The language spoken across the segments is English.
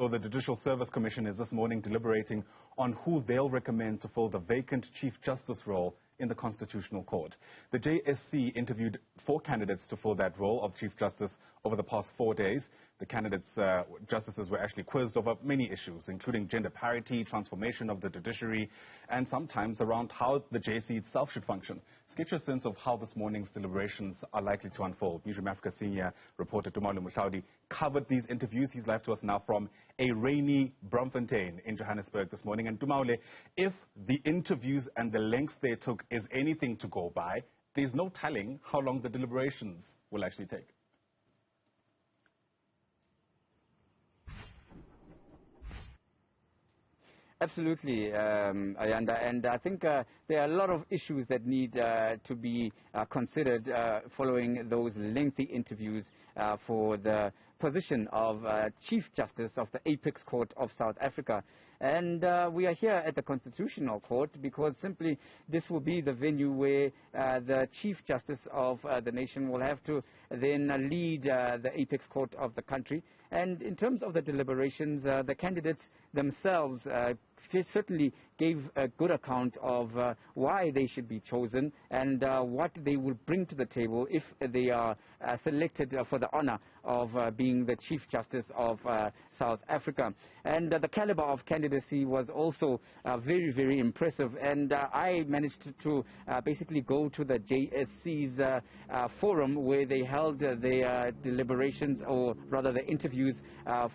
So the Judicial Service Commission is this morning deliberating on who they'll recommend to fill the vacant Chief Justice role in the Constitutional Court. The JSC interviewed 4 candidates to fill that role of Chief Justice over the past 4 days. The candidates, justices, were actually quizzed over many issues, including gender parity, transformation of the judiciary, and sometimes around how the JSC itself should function. Let's get you a sense of how this morning's deliberations are likely to unfold. Newzroom Afrika senior reporter Tumaole Mohlaoli covered these interviews. He's live to us now from a rainy Braamfontein in Johannesburg this morning. And Tumaole, if the interviews and the lengths they took is anything to go by, there's no telling how long the deliberations will actually take. Absolutely, Ayanda, and I think there are a lot of issues that need to be considered following those lengthy interviews for the position of Chief Justice of the Apex Court of South Africa. And we are here at the Constitutional Court because simply this will be the venue where the Chief Justice of the nation will have to then lead the Apex Court of the country. And in terms of the deliberations, the candidates themselves certainly gave a good account of why they should be chosen and what they will bring to the table if they are selected for the honor of being the Chief Justice of South Africa. And the caliber of candidacy was also very, very impressive. And I managed to basically go to the JSC's forum where they held their deliberations, or rather the interviews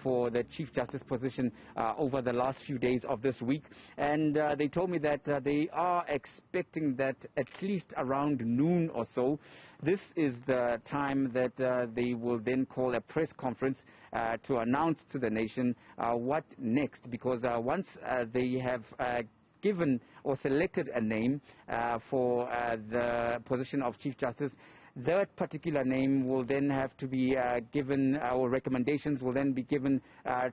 for the Chief Justice position over the last few days of this week. And they told me that they are expecting that at least around noon or so, this is the time that they will then call a press conference to announce to the nation what next, because once they have given or selected a name for the position of Chief Justice, that particular name will then have to be given, or recommendations will then be given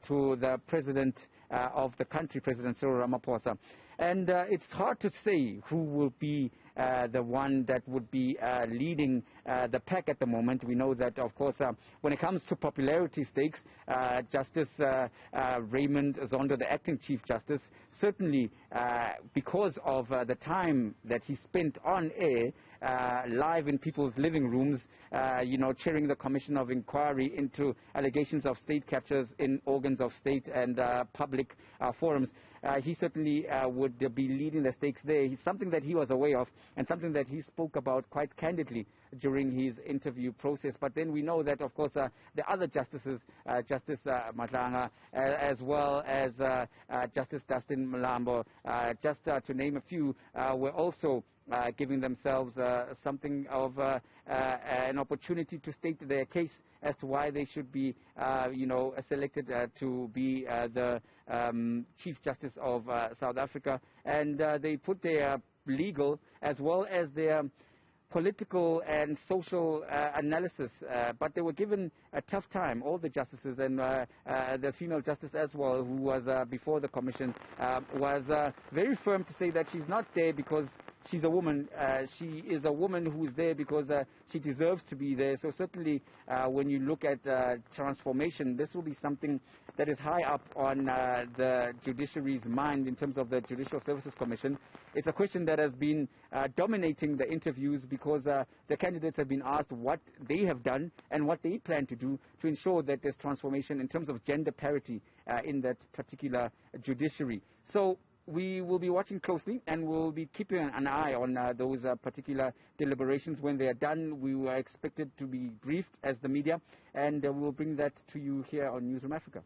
to the President of the country, President Cyril Ramaphosa. And it's hard to say who will be the one that would be leading the pack at the moment. We know that, of course, when it comes to popularity stakes, Justice Raymond Zondo, the acting Chief Justice, certainly because of the time that he spent on air, live in people's living rooms, chairing the Commission of Inquiry into allegations of state captures in organs of state and public forums. He certainly would be leading the stakes there. It's something that he was aware of and something that he spoke about quite candidly during his interview process. But then we know that, of course, the other justices, Justice Matlanga, as well as Justice Dustin Mlambo, just to name a few, were also giving themselves something of an opportunity to state their case as to why they should be, selected to be the Chief Justice of South Africa. And they put their legal as well as their political and social analysis, but they were given a tough time. All the justices and the female justice as well, who was before the commission, was very firm to say that she's not there because she's a woman. She is a woman who's there because she deserves to be there. So certainly when you look at transformation, this will be something that is high up on the judiciary's mind in terms of the Judicial Services Commission. It's a question that has been dominating the interviews because the candidates have been asked what they have done and what they plan to do to ensure that there's transformation in terms of gender parity in that particular judiciary. So we will be watching closely and we'll be keeping an eye on those particular deliberations. When they are done, we were expected to be briefed as the media, and we'll bring that to you here on Newzroom Afrika.